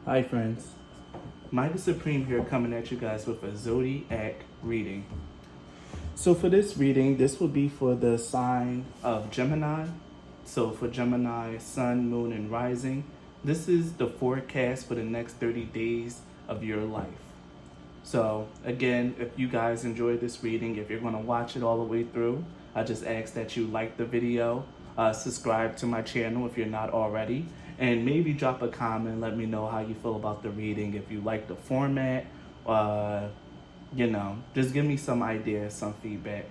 Hi friends, Mike Supreme here coming at you guys with a zodiac reading. So for this reading, this will be for the sign of Gemini. So for Gemini, Sun, Moon, and Rising, this is the forecast for the next 30 days of your life. So again, if you guys enjoyed this reading, if you're going to watch it all the way through, I just ask that you like the video, subscribe to my channel if you're not already, and maybe drop a comment, let me know how you feel about the reading, if you like the format, just give me some ideas, some feedback.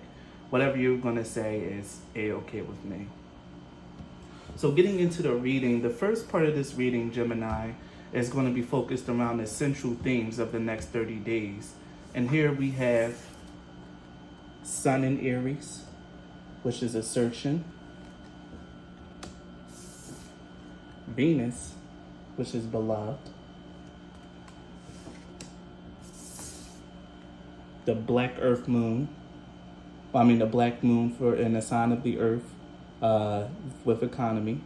Whatever you're going to say is A-okay with me. So getting into the reading, the first part of this reading, Gemini, is going to be focused around the central themes of the next 30 days. And here we have Sun in Aries, which is assertion. Venus, which is beloved. The black earth moon, the black moon for in the sign of the earth with economy.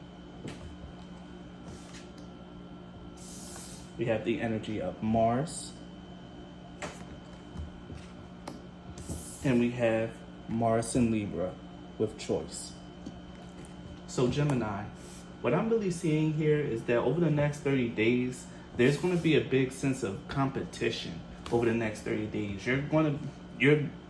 We have the energy of Mars. And we have Mars in Libra with choice. So Gemini, what I'm really seeing here is that over the next 30 days, there's going to be a big sense of competition over the next 30 days. You're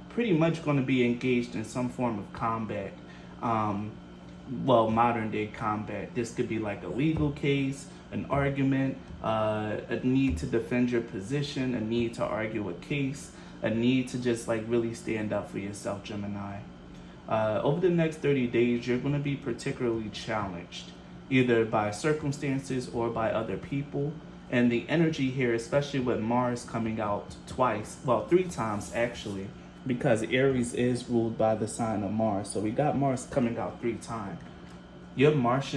pretty much going to be engaged in some form of combat. Modern day combat. This could be like a legal case, an argument, a need to defend your position, a need to argue a case, a need to just really stand up for yourself, Gemini. Over the next 30 days, you're going to be particularly challenged, either by circumstances or by other people. And the energy here, especially with Mars coming out three times actually, because Aries is ruled by the sign of Mars. So we got Mars coming out 3 times. Your Mars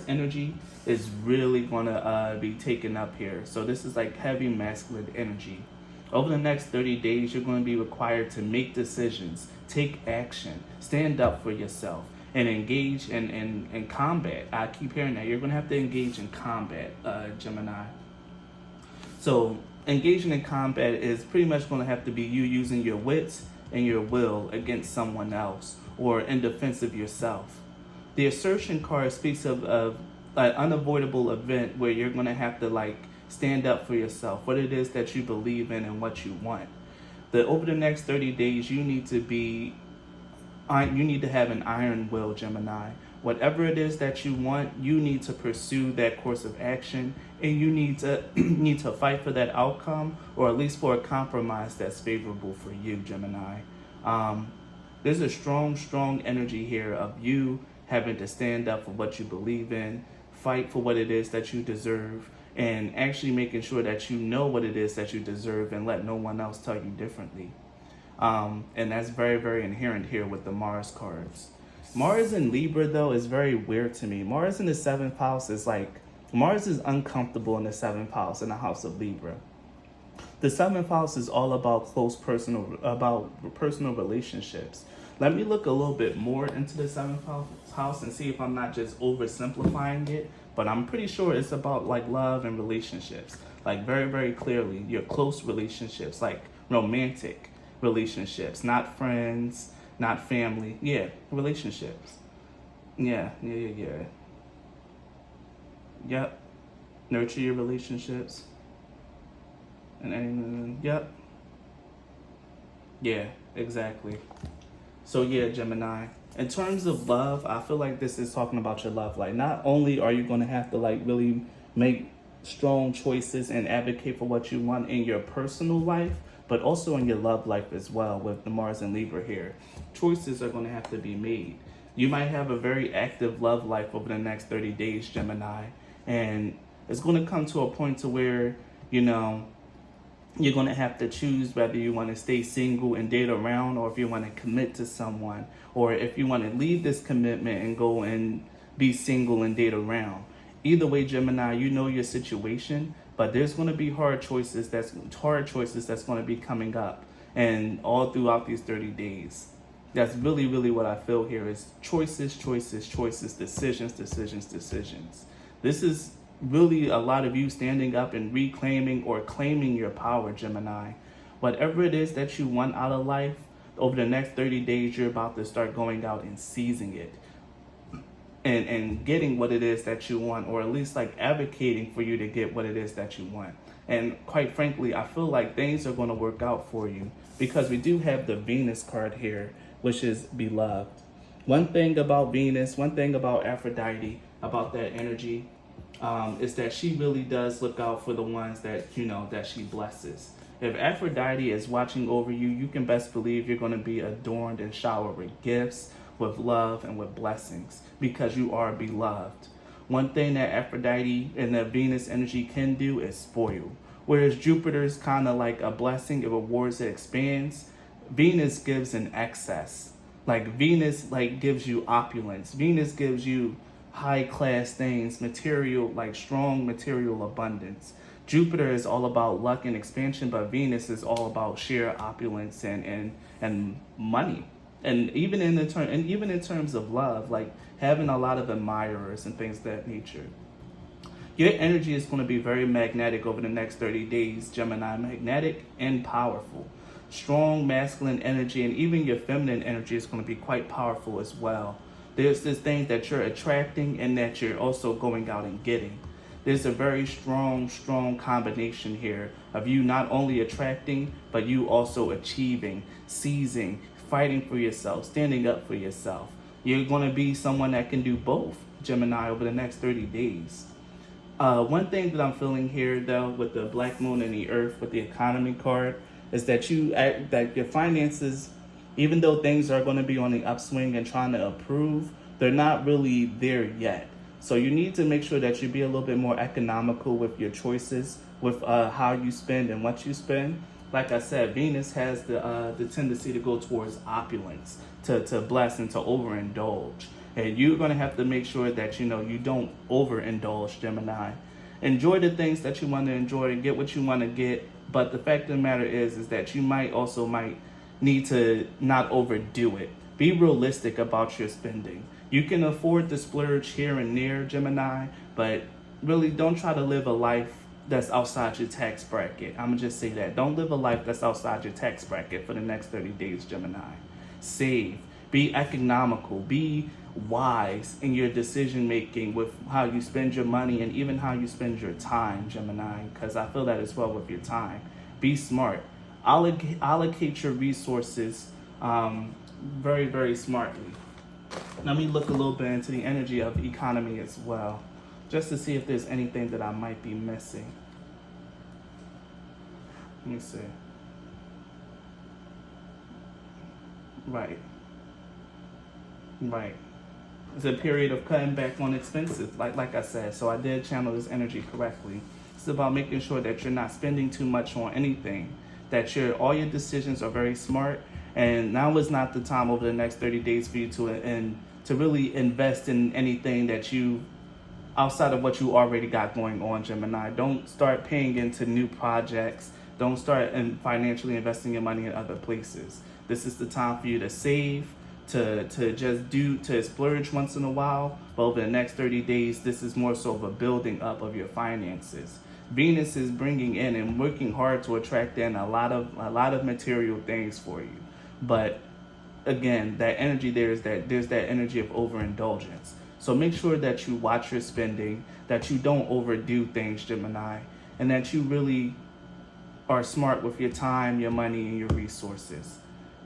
energy is really gonna be taken up here. So this is like heavy masculine energy. Over the next 30 days, you're going to be required to make decisions, take action, stand up for yourself, and engage in combat. I keep hearing that. You're going to have to engage in combat, Gemini. So engaging in combat is pretty much going to have to be you using your wits and your will against someone else or in defense of yourself. The assertion card speaks of an unavoidable event where you're going to have to stand up for yourself, what it is that you believe in and what you want. Over the next 30 days, you need to have an iron will, Gemini. Whatever it is that you want, you need to pursue that course of action, and you need to fight for that outcome, or at least for a compromise that's favorable for you, Gemini. There's a strong energy here of you having to stand up for what you believe in, fight for what it is that you deserve, and actually making sure that you know what it is that you deserve and let no one else tell you differently. And that's very, very inherent here with the Mars cards. Mars in Libra, though, is very weird to me. Mars in the 7th house is Mars is uncomfortable in the 7th house, in the house of Libra. The 7th house is all about personal relationships. Let me look a little bit more into the 7th house and see if I'm not just oversimplifying it, but I'm pretty sure it's about love and relationships, very, very clearly, your close relationships, romantic relationships, not friends, not family. Yeah, relationships. Yeah. Yep. Nurture your relationships. Yep. Yeah, exactly. So yeah, Gemini, in terms of love, I feel like this is talking about your love life. Not only are you going to have to really make strong choices and advocate for what you want in your personal life, but also in your love life as well with the Mars and Libra here. Choices are going to have to be made. You might have a very active love life over the next 30 days, Gemini, and it's going to come to a point to where, you're going to have to choose whether you want to stay single and date around, or if you want to commit to someone, or if you want to leave this commitment and go and be single and date around. Either way, Gemini, you know your situation, but there's going to be hard choices that's going to be coming up, and all throughout these 30 days. That's really, really what I feel here is choices, decisions. This is really a lot of you standing up and reclaiming or claiming your power, Gemini. Whatever it is that you want out of life, over the next 30 days, you're about to start going out and seizing it and getting what it is that you want, or at least like advocating for you to get what it is that you want. And quite frankly, I feel like things are going to work out for you because we do have the Venus card here, which is beloved. One thing about Venus, one thing about Aphrodite, about that energy, is that she really does look out for the ones that, that she blesses. If Aphrodite is watching over you, you can best believe you're going to be adorned and showered with gifts, with love, and with blessings because you are beloved. One thing that Aphrodite and the Venus energy can do is spoil. Whereas Jupiter's kind of like a blessing, it rewards, it expands. Venus gives in excess. Like Venus gives you opulence. Venus gives you high class things, material, like strong material abundance. Jupiter is all about luck and expansion, but Venus is all about sheer opulence and money. And even in terms of love, like having a lot of admirers and things of that nature. Your energy is going to be very magnetic over the next 30 days, Gemini. Magnetic and powerful. Strong masculine energy, and even your feminine energy is going to be quite powerful as well. There's this thing that you're attracting and that you're also going out and getting. There's a very strong combination here of you not only attracting, but you also achieving, seizing, fighting for yourself, standing up for yourself. You're going to be someone that can do both, Gemini, over the next 30 days. One thing that I'm feeling here, though, with the Black Moon and the Earth, with the economy card, is that that your finances, even though things are going to be on the upswing and trying to improve, they're not really there yet. So you need to make sure that you be a little bit more economical with your choices, with how you spend and what you spend. Like I said, Venus has the tendency to go towards opulence, to bless and to overindulge. And you're going to have to make sure that, you don't overindulge, Gemini. Enjoy the things that you want to enjoy and get what you want to get. But the fact of the matter is that you might need to not overdo it. Be realistic about your spending. You can afford to splurge here and there, Gemini, but really don't try to live a life that's outside your tax bracket. I'm going to just say that. Don't live a life that's outside your tax bracket for the next 30 days, Gemini. Save. Be economical. Be wise in your decision making with how you spend your money and even how you spend your time, Gemini, because I feel that as well with your time. Be smart. Allocate your resources very, very smartly. Let me look a little bit into the energy of economy as well, just to see if there's anything that I might be missing. Let me see. Right. It's a period of cutting back on expenses, like I said. So I did channel this energy correctly. It's about making sure that you're not spending too much on anything, that all your decisions are very smart. And now is not the time over the next 30 days for you to really invest in anything that you, outside of what you already got going on, Gemini. Don't start paying into new projects. Don't start financially investing your money in other places. This is the time for you to save, to splurge once in a while. But over the next 30 days, this is more so of a building up of your finances. Venus is bringing in and working hard to attract in a lot of material things for you. But again, that energy there's that energy of overindulgence. So make sure that you watch your spending, that you don't overdo things, Gemini, and that you really are smart with your time, your money, and your resources.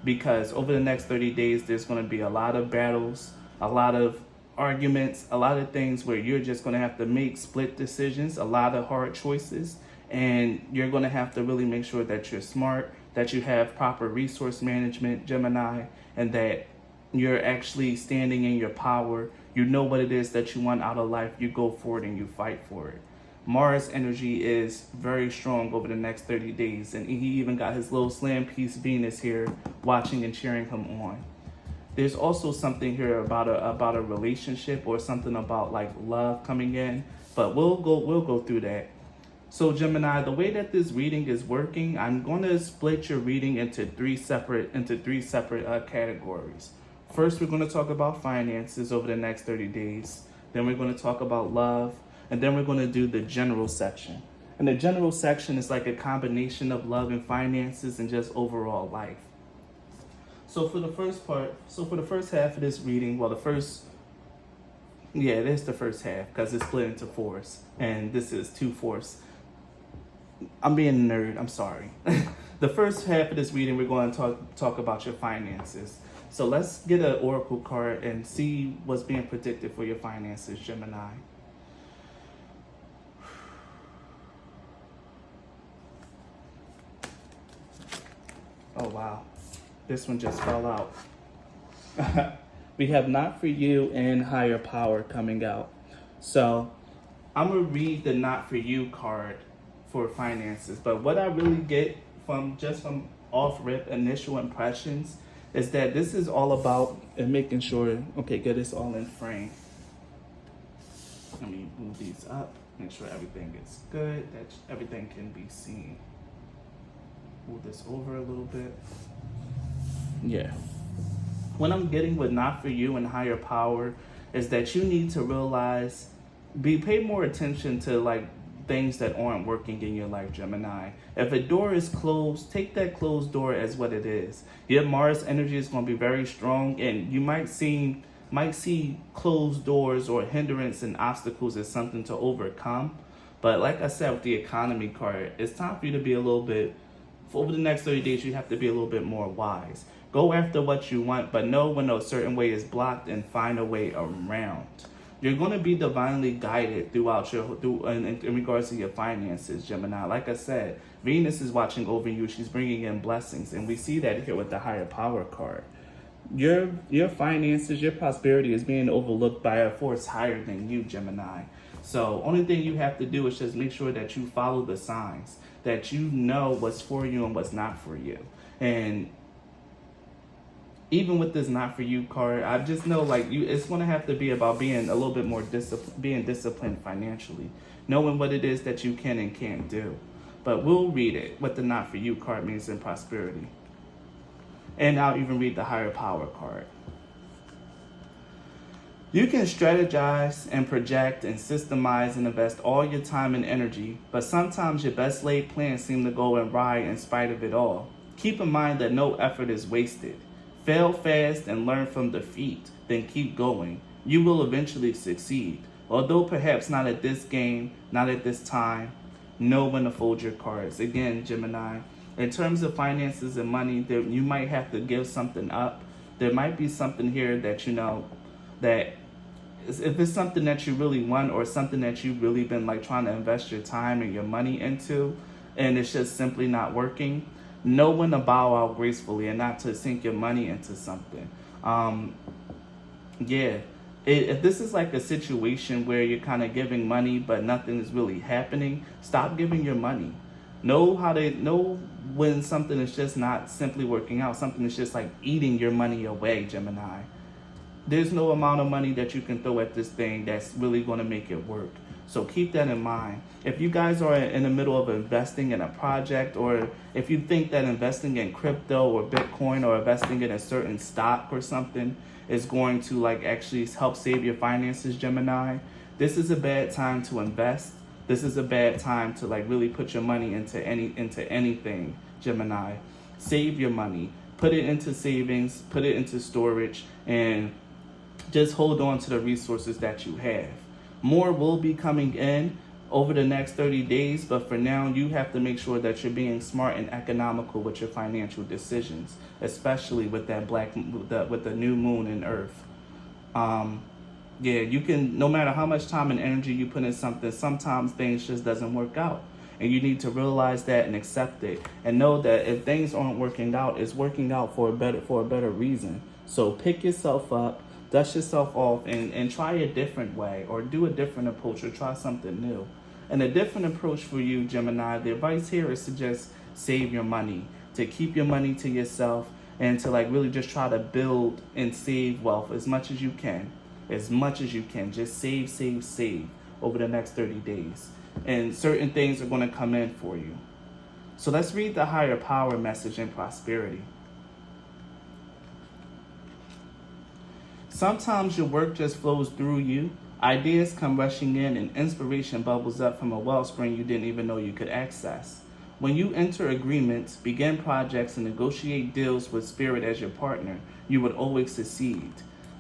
Because over the next 30 days, there's going to be a lot of battles, a lot of arguments, a lot of things where you're just going to have to make split decisions, a lot of hard choices, and you're going to have to really make sure that you're smart, that you have proper resource management, Gemini, and that you're actually standing in your power. You know what it is that you want out of life. You go for it and you fight for it. Mars energy is very strong over the next 30 days, and he even got his little slam piece Venus here watching and cheering him on. There's also something here about a relationship or something about like love coming in, but we'll go through that. So Gemini, the way that this reading is working, I'm going to split your reading into three separate categories. First, we're going to talk about finances over the next 30 days. Then we're going to talk about love. And then we're going to do the general section. And the general section is like a combination of love and finances and just overall life. So for the first half of this reading, it is the first half because it's split into fours, and this is 2/4. I'm being a nerd, I'm sorry. The first half of this reading, we're going to talk about your finances. So let's get an oracle card and see what's being predicted for your finances, Gemini. Oh, wow. This one just fell out. We have not for you and higher power coming out. So I'm going to read the not for you card for finances. But what I really get from off rip initial impressions is that this is all about making sure, get this all in frame. Let me move these up, make sure everything is good, that everything can be seen. Move this over a little bit. Yeah. What I'm getting with not for you and higher power is that you need to realize, pay more attention to like things that aren't working in your life, Gemini. If a door is closed, take that closed door as what it is. Your Mars energy is going to be very strong, and you might see closed doors or hindrance and obstacles as something to overcome. But like I said with the economy card, it's time for you to be a little bit, over the next 30 days, you have to be a little bit more wise. Go after what you want, but know when a certain way is blocked and find a way around. You're going to be divinely guided in regards to your finances, Gemini. Like I said, Venus is watching over you. She's bringing in blessings. And we see that here with the higher power card. Your finances, your prosperity is being overlooked by a force higher than you, Gemini. So only thing you have to do is just make sure that you follow the signs, that you know what's for you and what's not for you. And even with this not for you card, I just know it's going to have to be about being a little bit more being disciplined financially, knowing what it is that you can and can't do. But we'll read it, what the not for you card means in prosperity. And I'll even read the higher power card. You can strategize and project and systemize and invest all your time and energy, but sometimes your best laid plans seem to go awry in spite of it all. Keep in mind that no effort is wasted. Fail fast and learn from defeat, then keep going. You will eventually succeed. Although perhaps not at this game, not at this time, know when to fold your cards. Again, Gemini, in terms of finances and money, you might have to give something up. There might be something here that that if it's something that you really want or something that you've really been trying to invest your time and your money into, and it's just simply not working, know when to bow out gracefully and not to sink your money into something. If this is a situation where you're kind of giving money but nothing is really happening, stop giving your money. Know when something is just not simply working out, something is just eating your money away, Gemini. There's no amount of money that you can throw at this thing that's really going to make it work. So keep that in mind. If you guys are in the middle of investing in a project, or if you think that investing in crypto or Bitcoin or investing in a certain stock or something is going to actually help save your finances, Gemini, this is a bad time to invest. This is a bad time to really put your money into anything, Gemini. Save your money. Put it into savings, put it into storage, and just hold on to the resources that you have. More will be coming in over the next 30 days, but for now, you have to make sure that you're being smart and economical with your financial decisions, especially with with the new moon and Earth. You can, no matter how much time and energy you put in something, sometimes things just doesn't work out. And you need to realize that and accept it. And know that if things aren't working out, it's working out for a better reason. So pick yourself up, dust yourself off, and try a different way, or do a different approach, or try something new. And a different approach for you, Gemini, the advice here is to just save your money, to keep your money to yourself, and to really just try to build and save wealth as much as you can. As much as you can. Just save over the next 30 days. And certain things are going to come in for you. So let's read the higher power message in prosperity. Sometimes your work just flows through you, Ideas come rushing in and inspiration bubbles up from a wellspring you didn't even know you could access. When you enter agreements, begin projects, and negotiate deals with spirit as your partner, you would always succeed.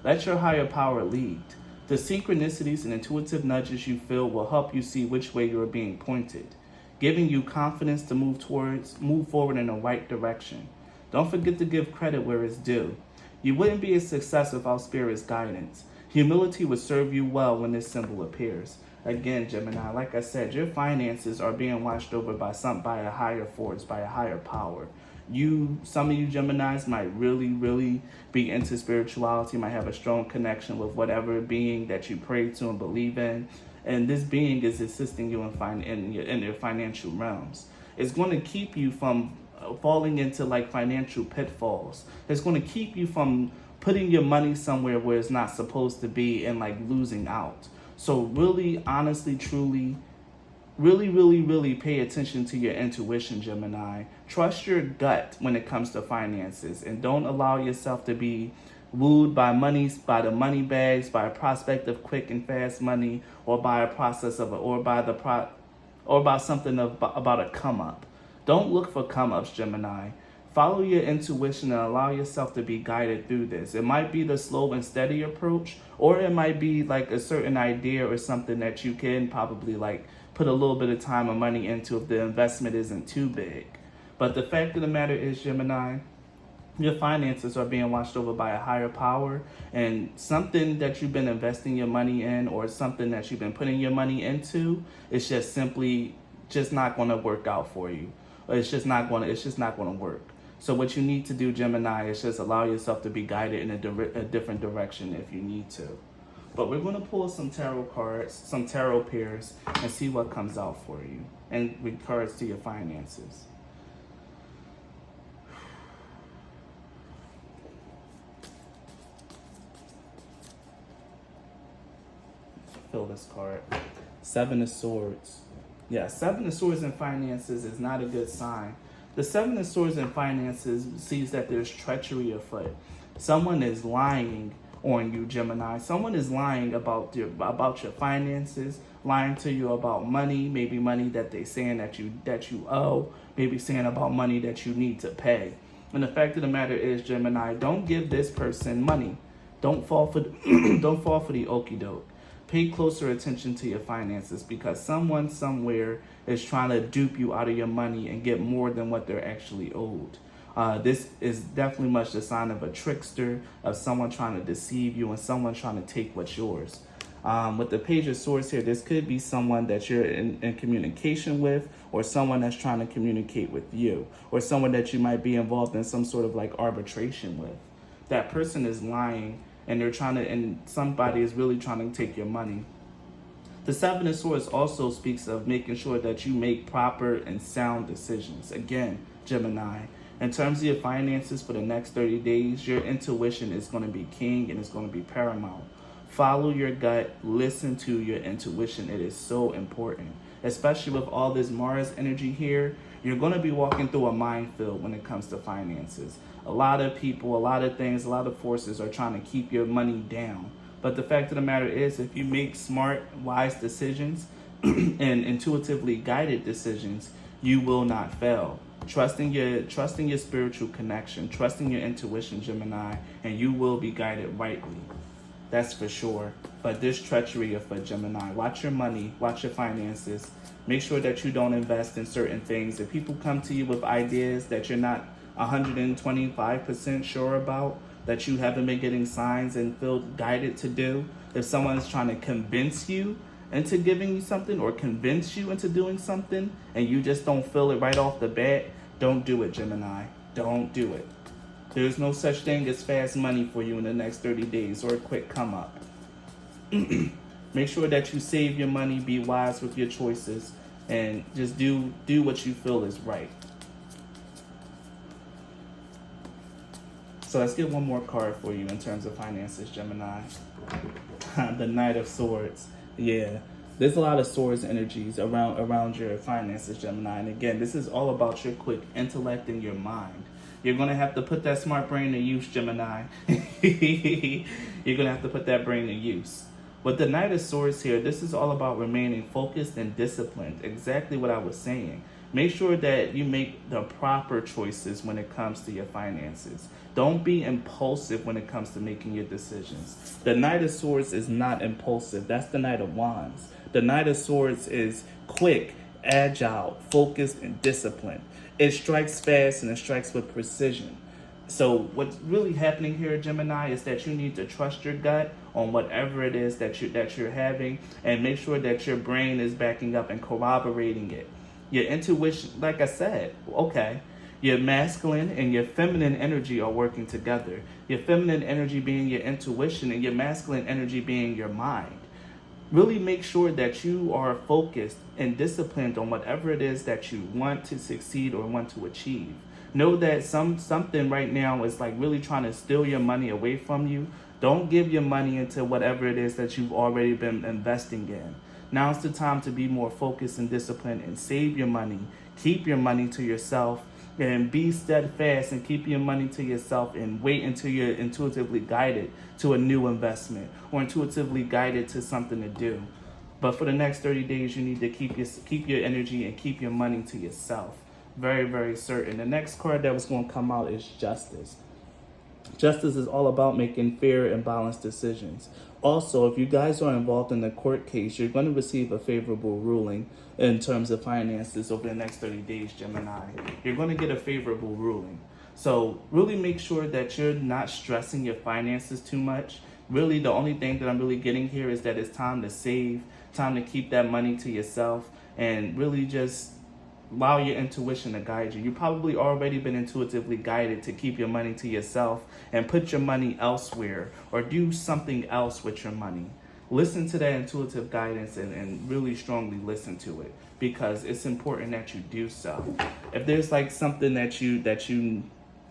Let your higher power lead. The synchronicities and intuitive nudges you feel will help you see which way you are being pointed, giving you confidence to move forward in the right direction. Don't forget to give credit where it's due. You wouldn't be a success without Spirit's guidance. Humility would serve you well when this symbol appears. Again, Gemini, like I said, your finances are being watched over by a higher force, by a higher power. Some of you Geminis might really be into spirituality, might have a strong connection with whatever being that you pray to and believe in. And this being is assisting you in your financial realms. It's going to keep you from falling into like financial pitfalls. It's going to keep you from putting your money somewhere where it's not supposed to be and like losing out. So really, honestly, truly, really pay attention to your intuition, Gemini. Trust your gut when it comes to finances, and don't allow yourself to be wooed by the money bags, by a prospect of quick and fast money, or by a process of or by something about a come up. Don't look for come ups, Gemini. Follow your intuition and allow yourself to be guided through this. It might be the slow and steady approach, or it might be like a certain idea or something that you can probably like put a little bit of time or money into if the investment isn't too big. But the fact of the matter is, Gemini, your finances are being watched over by a higher power, and something that you've been investing your money in or something that you've been putting your money into is just simply just not going to work out for you. It's just not going to work. So what you need to do, Gemini, is just allow yourself to be guided in a different direction if you need to. But we're going to pull some tarot cards, some tarot pairs, and see what comes out for you in regards to your finances. Fill this card. Seven of Swords. Yeah, Seven of Swords in finances is not a good sign. The Seven of Swords in finances sees that there's treachery afoot. Someone is lying on you, Gemini. Someone is lying about your finances, lying to you about money, maybe money that they're saying that you owe, maybe saying about money that you need to pay. And the fact of the matter is, Gemini, don't give this person money. Don't fall for don't fall for the okie doke. Pay closer attention to your finances, because someone somewhere is trying to dupe you out of your money and get more than what they're actually owed. This is definitely much the sign of a trickster, of someone trying to deceive you and someone trying to take what's yours. With the Page of Swords here, this could be someone that you're in communication with, or someone that's trying to communicate with you, or someone that you might be involved in some sort of like arbitration with. That person is lying, and somebody is really trying to take your money. The Seven of Swords also speaks of making sure that you make proper and sound decisions. Again, Gemini, in terms of your finances for the next 30 days, your intuition is going to be king and it's going to be paramount. Follow your gut, listen to your intuition. It is so important, especially with all this Mars energy here. You're going to be walking through a minefield when it comes to finances. A lot of people, a lot of things, a lot of forces are trying to keep your money down. But the fact of the matter is, if you make smart, wise decisions and intuitively guided decisions, you will not fail. Trusting your spiritual connection, trusting your intuition, Gemini, and you will be guided rightly. That's for sure. But this treachery for Gemini. Watch your money, watch your finances. Make sure that you don't invest in certain things. If people come to you with ideas that you're not 125% sure about, that you haven't been getting signs and feel guided to do, if someone is trying to convince you into giving you something or convince you into doing something and you just don't feel it right off the bat, don't do it, Gemini. Don't do it. There's no such thing as fast money for you in the next 30 days or a quick come up. Make sure that you save your money, be wise with your choices, and just do what you feel is right. So let's get one more card for you in terms of finances, Gemini. The Knight of Swords. Yeah, there's a lot of swords energies around your finances, Gemini. And again, this is all about your quick intellect and your mind. You're going to have to put that smart brain to use, Gemini. You're going to have to put that brain to use. With the Knight of Swords here, this is all about remaining focused and disciplined. Exactly what I was saying. Make sure that you make the proper choices when it comes to your finances. Don't be impulsive when it comes to making your decisions. The Knight of Swords is not impulsive. That's the Knight of Wands. The Knight of Swords is quick, agile, focused, and disciplined. It strikes fast and it strikes with precision. So what's really happening here, Gemini, is that you need to trust your gut on whatever it is that you're having, and make sure that your brain is backing up and corroborating it. Your intuition, like I said, okay, your masculine and your feminine energy are working together. Your feminine energy being your intuition and your masculine energy being your mind. Really make sure that you are focused and disciplined on whatever it is that you want to succeed or want to achieve. Know that something right now is like really trying to steal your money away from you. Don't give your money into whatever it is that you've already been investing in. Now's the time to be more focused and disciplined and save your money. Keep your money to yourself and be steadfast and keep your money to yourself, and wait until you're intuitively guided to a new investment or intuitively guided to something to do. But for the next 30 days, you need to keep your energy and keep your money to yourself. Very, very certain. The next card that was going to come out is Justice. Justice is all about making fair and balanced decisions. Also, if you guys are involved in a court case, you're going to receive a favorable ruling in terms of finances over the next 30 days, Gemini. You're going to get a favorable ruling. So really make sure that you're not stressing your finances too much. Really, the only thing that I'm really getting here is that it's time to save, time to keep that money to yourself, and really just allow your intuition to guide you. You've probably already been intuitively guided to keep your money to yourself and put your money elsewhere or do something else with your money. Listen to that intuitive guidance and really strongly listen to it, because it's important that you do so. If there's like something that you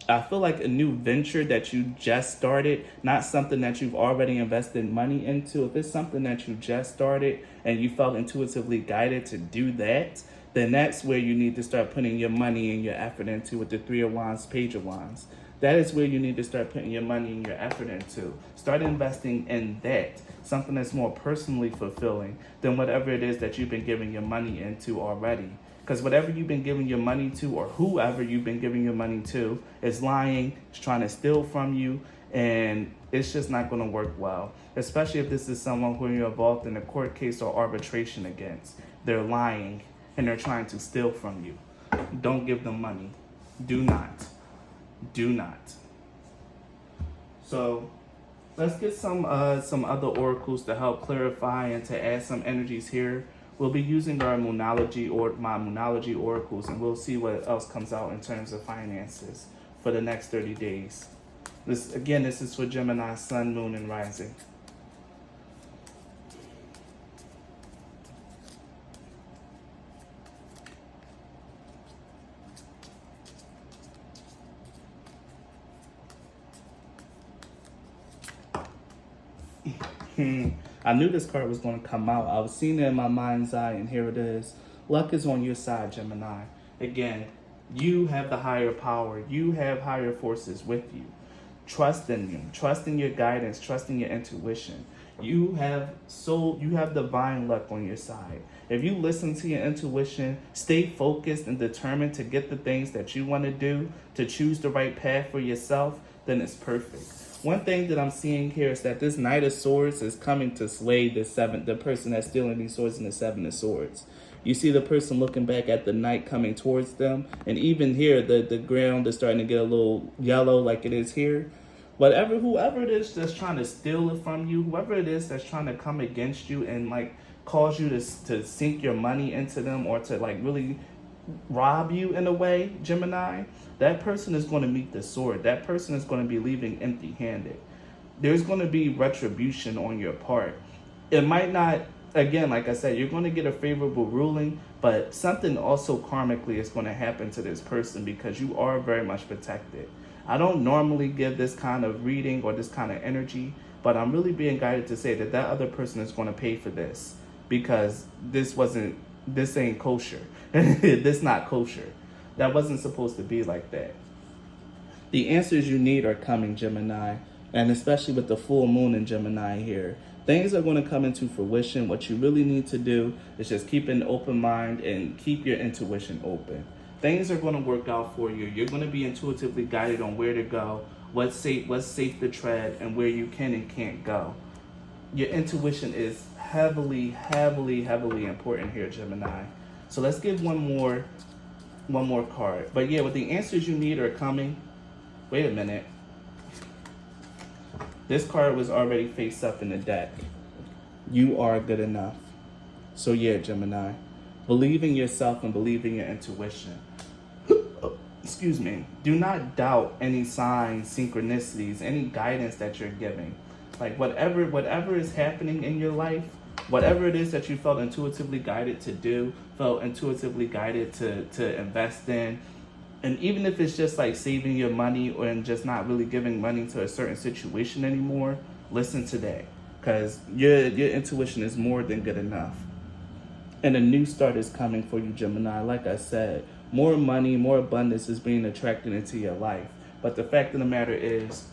I feel like a new venture that you just started, not something that you've already invested money into. If it's something that you just started and you felt intuitively guided to do that, then that's where you need to start putting your money and your effort into with the Three of Wands, Page of Wands. That is where you need to start putting your money and your effort into. Start investing in that, something that's more personally fulfilling than whatever it is that you've been giving your money into already. Because whatever you've been giving your money to, or whoever you've been giving your money to, is lying, is trying to steal from you, and it's just not going to work well. Especially if this is someone who you're involved in a court case or arbitration against. They're lying and they're trying to steal from you. Don't give them money. Do not. Do not. So let's get some other oracles to help clarify and to add some energies here. We'll be using our Moonology or my Moonology oracles, and we'll see what else comes out in terms of finances for the next 30 days. This is for Gemini, Sun, Moon, and Rising. I knew this card was going to come out. I was seeing it in my mind's eye, and here it is. Luck is on your side, Gemini. Again, you have the higher power. You have higher forces with you. Trust in you. Trust in your guidance. Trust in your intuition. You have divine luck on your side. If you listen to your intuition, stay focused and determined to get the things that you want to do, to choose the right path for yourself, then it's perfect. One thing that I'm seeing here is that this Knight of Swords is coming to slay the person that's stealing these swords in the Seven of Swords. You see the person looking back at the Knight coming towards them, and even here the ground is starting to get a little yellow like it is here. Whoever it is that's trying to steal it from you, whoever it is that's trying to come against you and like cause you to sink your money into them, or to like really rob you in a way, Gemini, that person is going to meet the sword. That person is going to be leaving empty-handed. There's going to be retribution on your part. It might not, again, like I said, you're going to get a favorable ruling, but something also karmically is going to happen to this person because you are very much protected. I don't normally give this kind of reading or this kind of energy, but I'm really being guided to say that other person is going to pay for this, because this ain't kosher. This not kosher. That wasn't supposed to be like that. The answers you need are coming, Gemini, and especially with the full moon in Gemini here. Things are going to come into fruition. What you really need to do is just keep an open mind and keep your intuition open. Things are going to work out for you. You're going to be intuitively guided on where to go, what's safe to tread, and where you can and can't go. Your intuition is heavily, heavily, heavily important here, Gemini. So let's give one more card. But yeah, with the answers you need are coming. Wait a minute. This card was already face up in the deck. You are good enough. So yeah, Gemini, believe in yourself and believe in your intuition. Excuse me. Do not doubt any signs, synchronicities, any guidance that you're giving. Like whatever is happening in your life, whatever it is that you felt intuitively guided to do, felt intuitively guided to invest in, and even if it's just like saving your money or and just not really giving money to a certain situation anymore, listen today, because your intuition is more than good enough. And a new start is coming for you, Gemini. Like I said, more money, more abundance is being attracted into your life. But the fact of the matter is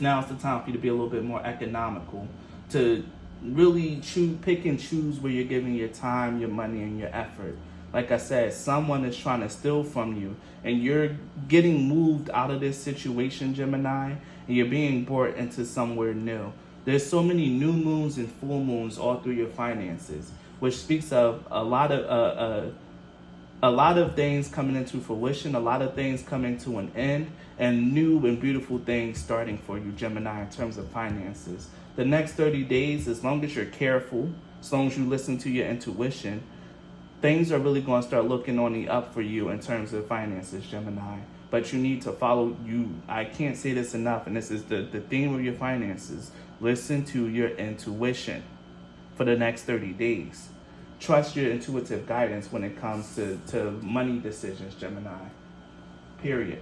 now is the time for you to be a little bit more economical, to really pick and choose where you're giving your time, your money, and your effort. Like I said, someone is trying to steal from you, and you're getting moved out of this situation, Gemini, and you're being brought into somewhere new. There's so many new moons and full moons all through your finances, which speaks of a lot of things coming into fruition, a lot of things coming to an end, and new and beautiful things starting for you, Gemini, in terms of finances. The next 30 days, as long as you're careful, as long as you listen to your intuition, things are really going to start looking on the up for you in terms of finances, Gemini. But you need to follow I can't say this enough, and this is the theme of your finances. Listen to your intuition for the next 30 days. Trust your intuitive guidance when it comes to money decisions, Gemini. Period.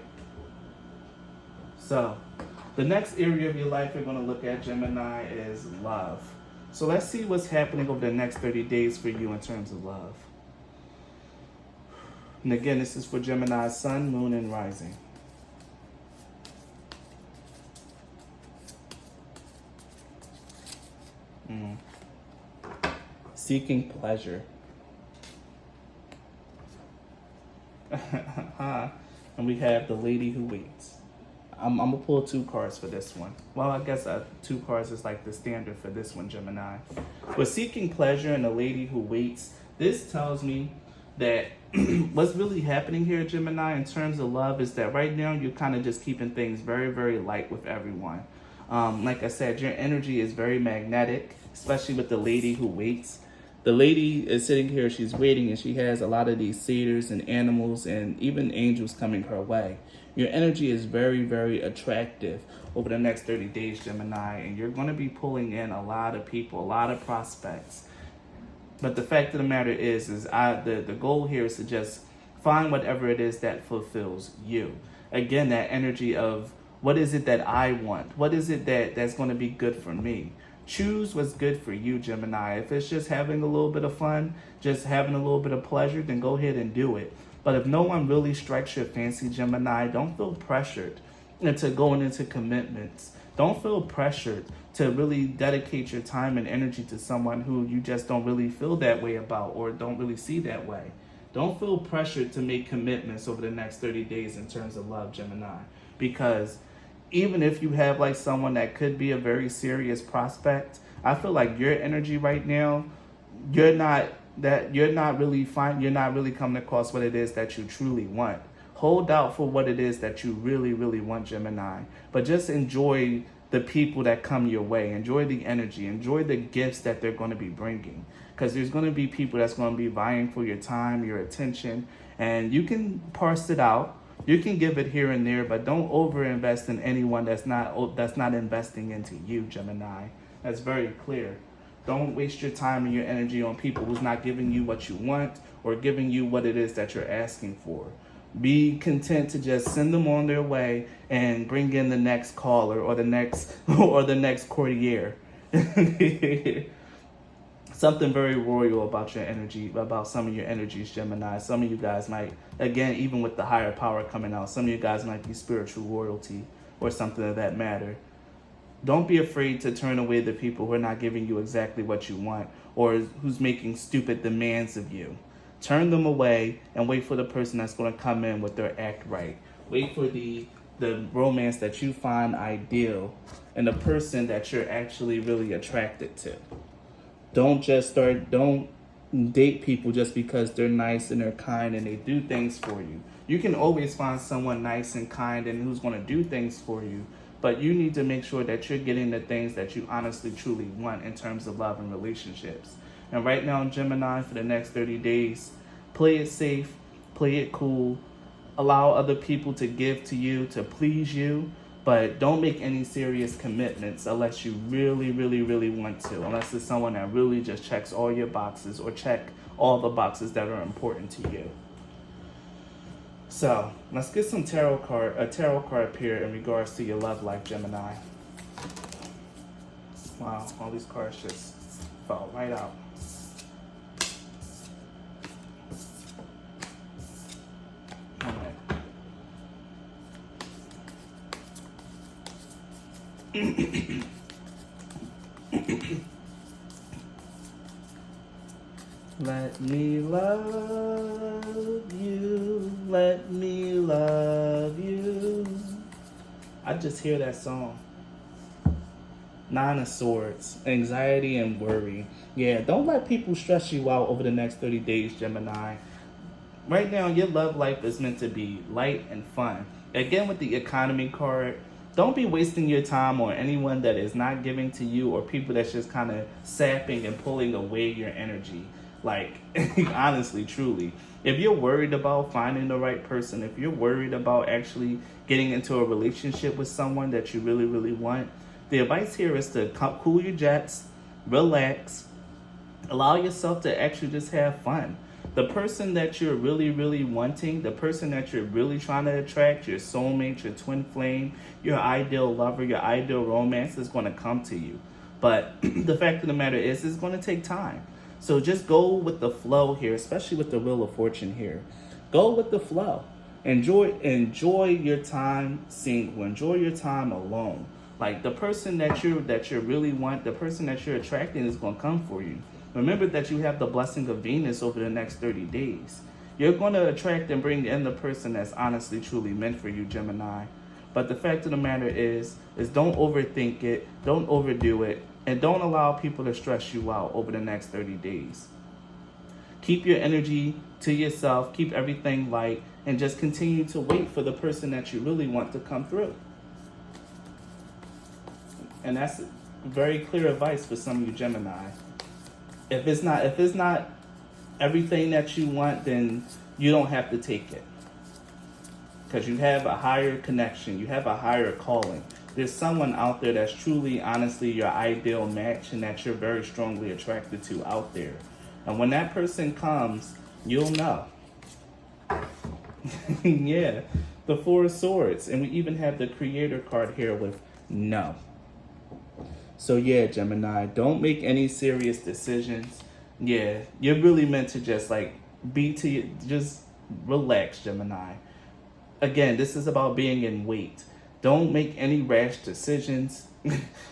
So, the next area of your life we're going to look at, Gemini, is love. So let's see what's happening over the next 30 days for you in terms of love. And again, this is for Gemini, Sun, Moon, and Rising. Seeking pleasure. And we have the Lady Who Waits. I'm going to pull 2 cards for this one. Well, I guess 2 cards is like the standard for this one, Gemini. But seeking pleasure and the Lady Who Waits, this tells me that what's really happening here, Gemini, in terms of love is that right now you're kind of just keeping things very, very light with everyone. Like I said, your energy is very magnetic, especially with the Lady Who Waits. The lady is sitting here, she's waiting, and she has a lot of these satyrs and animals and even angels coming her way. Your energy is very, very attractive over the next 30 days, Gemini, and you're going to be pulling in a lot of people, a lot of prospects. But the fact of the matter is the goal here is to just find whatever it is that fulfills you. Again, that energy of what is it that I want? What is it that's going to be good for me? Choose what's good for you, Gemini. If it's just having a little bit of fun, just having a little bit of pleasure, then go ahead and do it. But if no one really strikes your fancy, Gemini, don't feel pressured into going into commitments. Don't feel pressured to really dedicate your time and energy to someone who you just don't really feel that way about or don't really see that way. Don't feel pressured to make commitments over the next 30 days in terms of love, Gemini, because even if you have like someone that could be a very serious prospect, I feel like your energy right now, you're not really coming across what it is that you truly want. Hold out for what it is that you really, really want, Gemini. But just enjoy the people that come your way. Enjoy the energy. Enjoy the gifts that they're going to be bringing. Because there's going to be people that's going to be vying for your time, your attention. And you can parse it out. You can give it here and there, but don't overinvest in anyone that's not investing into you, Gemini. That's very clear. Don't waste your time and your energy on people who's not giving you what you want or giving you what it is that you're asking for. Be content to just send them on their way and bring in the next caller or the next courtier. Something very royal about your energy, about some of your energies, Gemini. Some of you guys might, again, even with the higher power coming out, some of you guys might be spiritual royalty or something of that matter. Don't be afraid to turn away the people who are not giving you exactly what you want or who's making stupid demands of you. Turn them away and wait for the person that's going to come in with their act right. Wait for the romance that you find ideal and the person that you're actually really attracted to. Don't date people just because they're nice and they're kind and they do things for you. You can always find someone nice and kind and who's going to do things for you, but you need to make sure that you're getting the things that you honestly truly want in terms of love and relationships. And right now, Gemini, for the next 30 days, play it safe, play it cool, allow other people to give to you, to please you, but don't make any serious commitments unless you really, really, really want to, unless it's someone that really just checks all your boxes or check all the boxes that are important to you. So let's get a tarot card up here in regards to your love life, Gemini. Wow, all these cards just fell right out. Let me love you, let me love you. I just hear that song. Nine of Swords, anxiety and worry. Yeah, don't let people stress you out over the next 30 days, Gemini. Right now, your love life is meant to be light and fun. Again, with the economy card, don't be wasting your time on anyone that is not giving to you or people that's just kind of sapping and pulling away your energy. Like, honestly, truly, if you're worried about finding the right person, if you're worried about actually getting into a relationship with someone that you really, really want, the advice here is to cool your jets, relax, allow yourself to actually just have fun. The person that you're really, really wanting, the person that you're really trying to attract, your soulmate, your twin flame, your ideal lover, your ideal romance is going to come to you. But the fact of the matter is, it's going to take time. So just go with the flow here, especially with the Wheel of Fortune here. Go with the flow. Enjoy your time single. Enjoy your time alone. Like, the person that you really want, the person that you're attracting is going to come for you. Remember that you have the blessing of Venus over the next 30 days. You're going to attract and bring in the person that's honestly, truly meant for you, Gemini. But the fact of the matter is don't overthink it, don't overdo it, and don't allow people to stress you out over the next 30 days. Keep your energy to yourself, keep everything light, and just continue to wait for the person that you really want to come through. And that's very clear advice for some of you Gemini. If it's not everything that you want, then you don't have to take it. Because you have a higher connection, you have a higher calling. There's someone out there that's truly, honestly, your ideal match and that you're very strongly attracted to out there. And when that person comes, you'll know. Yeah, the Four of Swords. And we even have the Creator card here with no. So yeah, Gemini, don't make any serious decisions. Yeah, you're really meant to just just relax, Gemini. Again, this is about being in wait. Don't make any rash decisions.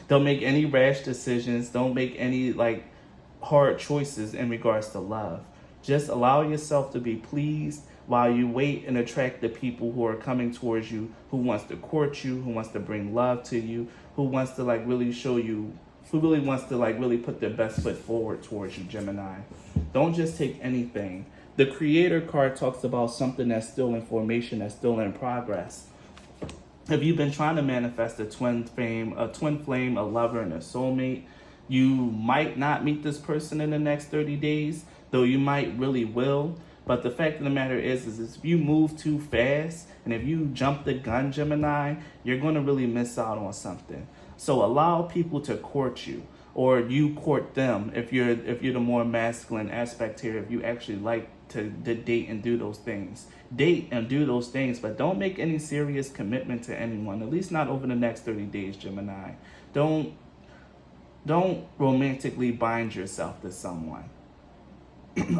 Don't make any rash decisions. Don't make any hard choices in regards to love. Just allow yourself to be pleased while you wait and attract the people who are coming towards you, who wants to court you, who wants to bring love to you, who wants to really show you, who really wants to really put their best foot forward towards you, Gemini. Don't just take anything. The Creator card talks about something that's still in formation, that's still in progress. If you've been trying to manifest a twin flame, a lover, and a soulmate, you might not meet this person in the next 30 days, though you might really will. But the fact of the matter is if you move too fast and if you jump the gun, Gemini, you're going to really miss out on something. So allow people to court you, or you court them if you're the more masculine aspect here, if you actually like to date and do those things. Date and do those things, but don't make any serious commitment to anyone, at least not over the next 30 days, Gemini. Don't romantically bind yourself to someone.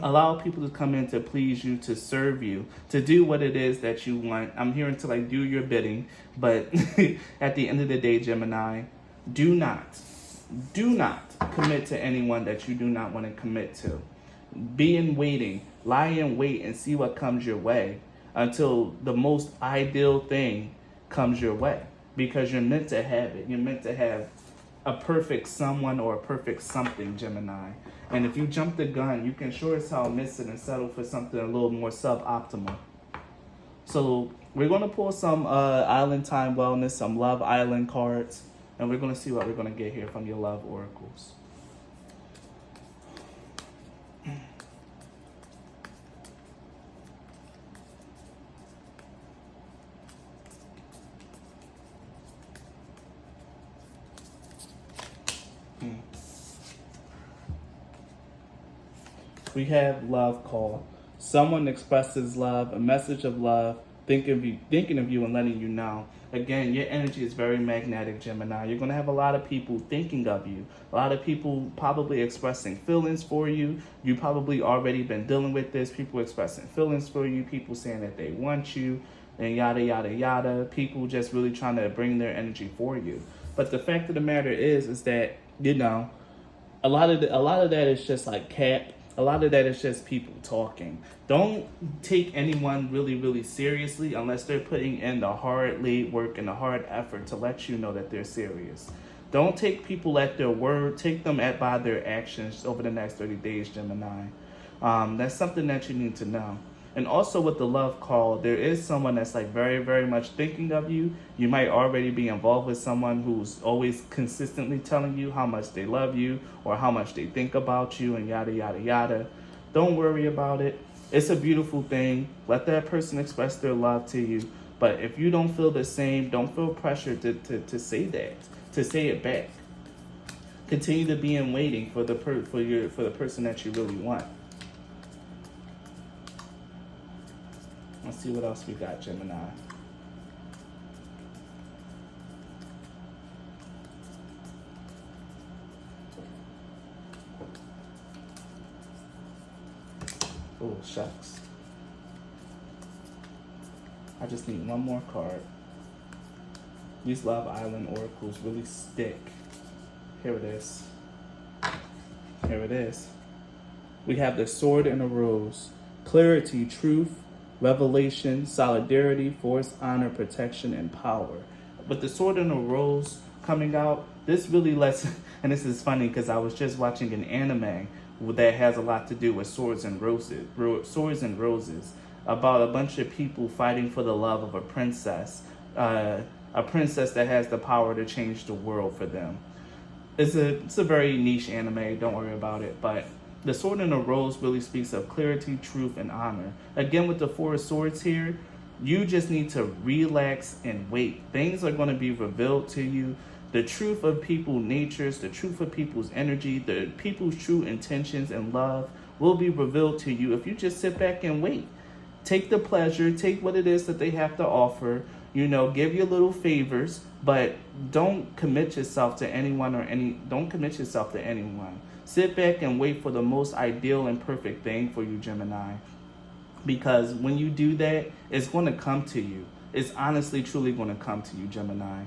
Allow people to come in to please you, to serve you, to do what it is that you want. I'm here to do your bidding, but at the end of the day, Gemini, Do not commit to anyone that you do not want to commit to. Be in waiting, lie in wait and see what comes your way until the most ideal thing comes your way, because you're meant to have it. You're meant to have a perfect someone or a perfect something, Gemini. And if you jump the gun, you can sure as hell miss it and settle for something a little more suboptimal. So we're going to pull some Island Time Wellness, some Love Island cards, and we're going to see what we're going to get here from your love oracles. We have love call. Someone expresses love, a message of love, thinking of you and letting you know. Again, your energy is very magnetic, Gemini. You're going to have a lot of people thinking of you. A lot of people probably expressing feelings for you. You probably already been dealing with this. People expressing feelings for you. People saying that they want you and yada, yada, yada. People just really trying to bring their energy for you. But the fact of the matter is that, you know, a lot of that is just like cap. A lot of that is just people talking. Don't take anyone really, really seriously unless they're putting in the hard laid work and the hard effort to let you know that they're serious. Don't take people at their word. Take them by their actions over the next 30 days, Gemini. That's something that you need to know. And also with the love call, there is someone that's like very, very much thinking of you. You might already be involved with someone who's always consistently telling you how much they love you or how much they think about you and yada, yada, yada. Don't worry about it. It's a beautiful thing. Let that person express their love to you. But if you don't feel the same, don't feel pressure to say that, to say it back. Continue to be in waiting for the person that you really want. Let's see what else we got, Gemini. Oh, shucks. I just need one more card. These Love Island oracles really stick. Here it is. Here it is. We have the Sword and the Rose. Clarity, truth, revelation, solidarity, force, honor, protection, and power. But the Sword and the Rose coming out, this really lets, and this is funny because I was just watching an anime that has a lot to do with swords and roses, about a bunch of people fighting for the love of a princess that has the power to change the world for them. It's a very niche anime, don't worry about it, but the Sword and the Rose really speaks of clarity, truth, and honor. Again, with the Four of Swords here, you just need to relax and wait. Things are going to be revealed to you. The truth of people's natures, the truth of people's energy, the people's true intentions and love will be revealed to you if you just sit back and wait. Take the pleasure, take what it is that they have to offer, give your little favors, but don't commit yourself to anyone don't commit yourself to anyone. Sit back and wait for the most ideal and perfect thing for you, Gemini. Because when you do that, it's going to come to you. It's honestly, truly going to come to you, Gemini.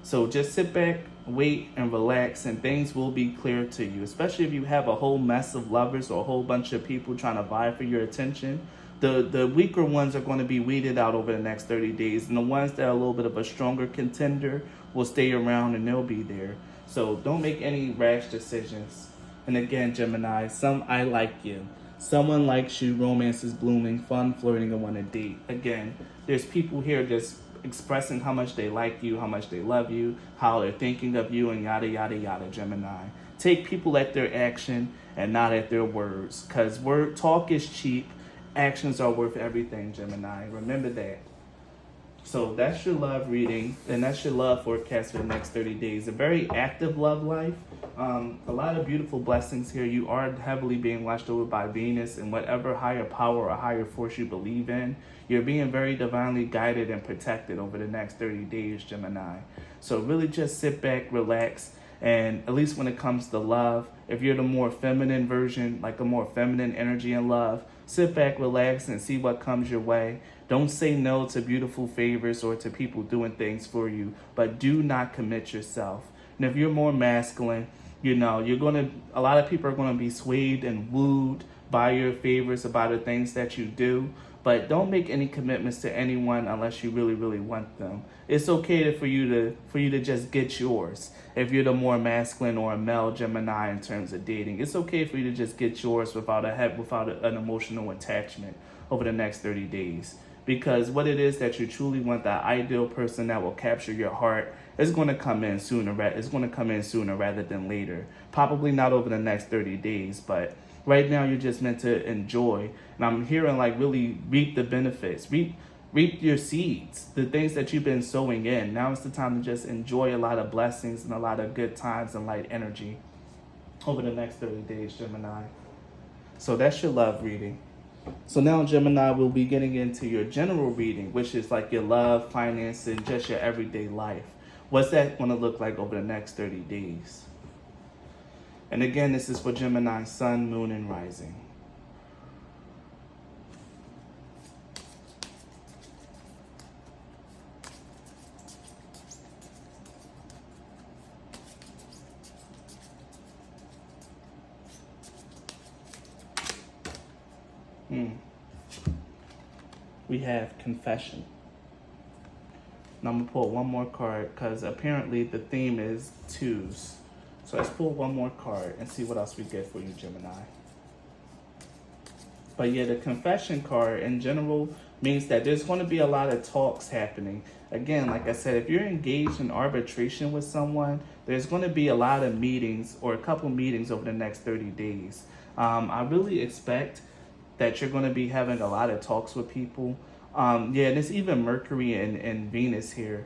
So just sit back, wait, and relax, and things will be clear to you. Especially if you have a whole mess of lovers or a whole bunch of people trying to vie for your attention. The weaker ones are going to be weeded out over the next 30 days. And the ones that are a little bit of a stronger contender will stay around and they'll be there. So don't make any rash decisions. And again, Gemini, I like you. Someone likes you, romance is blooming, fun, flirting, and want to date. Again, there's people here just expressing how much they like you, how much they love you, how they're thinking of you, and yada, yada, yada, Gemini. Take people at their action and not at their words. Because talk is cheap. Actions are worth everything, Gemini. Remember that. So that's your love reading, and that's your love forecast for the next 30 days. A very active love life. A lot of beautiful blessings here. You are heavily being watched over by Venus and whatever higher power or higher force you believe in. You're being very divinely guided and protected over the next 30 days, Gemini. So really just sit back, relax, and at least when it comes to love, if you're the more feminine version, like a more feminine energy in love, sit back, relax, and see what comes your way. Don't say no to beautiful favors or to people doing things for you, but do not commit yourself. And if you're more masculine, a lot of people are gonna be swayed and wooed by your favors, about the things that you do. But don't make any commitments to anyone unless you really, really want them. It's okay for you to just get yours. If you're the more masculine or a male Gemini in terms of dating, it's okay for you to just get yours without an emotional attachment over the next 30 days. Because what it is that you truly want, that ideal person that will capture your heart, is going to come in sooner. It's going to come in sooner rather than later. Probably not over the next 30 days, but right now you're just meant to enjoy. And I'm hearing like really reap the benefits, reap your seeds, the things that you've been sowing in. Now it's the time to just enjoy a lot of blessings and a lot of good times and light energy over the next 30 days, Gemini. So that's your love reading. So now, Gemini, we'll be getting into your general reading, which is like your love, finance, and just your everyday life. What's that going to look like over the next 30 days? And again, this is for Gemini, Sun, Moon, and Rising. We have Confession. Now I'm going to pull one more card because apparently the theme is twos. So let's pull one more card and see what else we get for you, Gemini. But yeah, the Confession card in general means that there's going to be a lot of talks happening. Again, like I said, if you're engaged in arbitration with someone, there's going to be a lot of meetings or a couple meetings over the next 30 days. I really expect that you're going to be having a lot of talks with people. And it's even Mercury and Venus here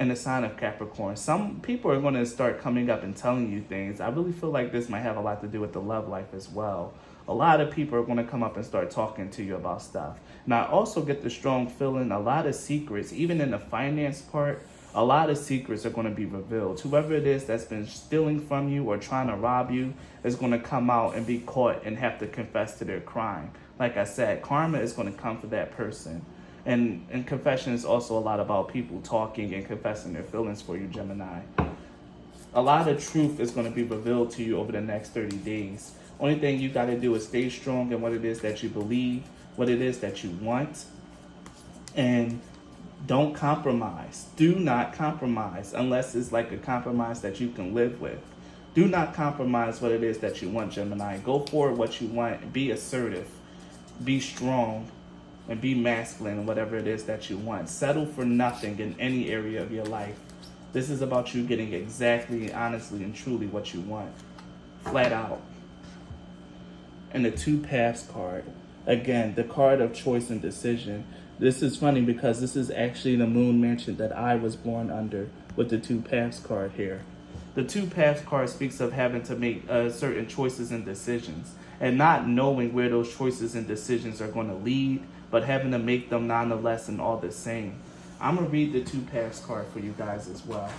in the sign of Capricorn. Some people are going to start coming up and telling you things. I really feel like this might have a lot to do with the love life as well. A lot of people are going to come up and start talking to you about stuff. Now, I also get the strong feeling a lot of secrets, even in the finance part, a lot of secrets are going to be revealed. Whoever it is that's been stealing from you or trying to rob you is going to come out and be caught and have to confess to their crime. Like I said, karma is going to come for that person. And confession is also a lot about people talking and confessing their feelings for you, Gemini. A lot of truth is going to be revealed to you over the next 30 days. Only thing you got to do is stay strong in what it is that you believe, what it is that you want, and don't compromise. Do not compromise unless it's like a compromise that you can live with. Do not compromise what it is that you want, Gemini. Go for what you want. Be assertive. Be strong. And be masculine in whatever it is that you want. Settle for nothing in any area of your life. This is about you getting exactly, honestly, and truly what you want. Flat out. And the Two Paths card. Again, the card of choice and decision. This is funny because this is actually the moon mansion that I was born under with the Two Paths card here. The Two Paths card speaks of having to make certain choices and decisions and not knowing where those choices and decisions are going to lead, but having to make them nonetheless and all the same. I'm going to read the Two Paths card for you guys as well.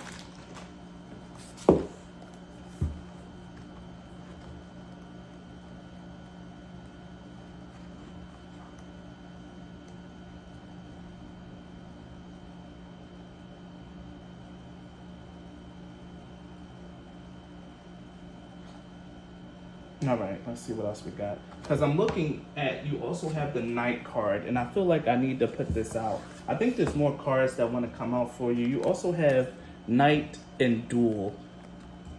All right, let's see what else we got. Because I'm looking at, you also have the Knight card, and I feel like I need to put this out. I think there's more cards that want to come out for you. You also have Knight and Duel.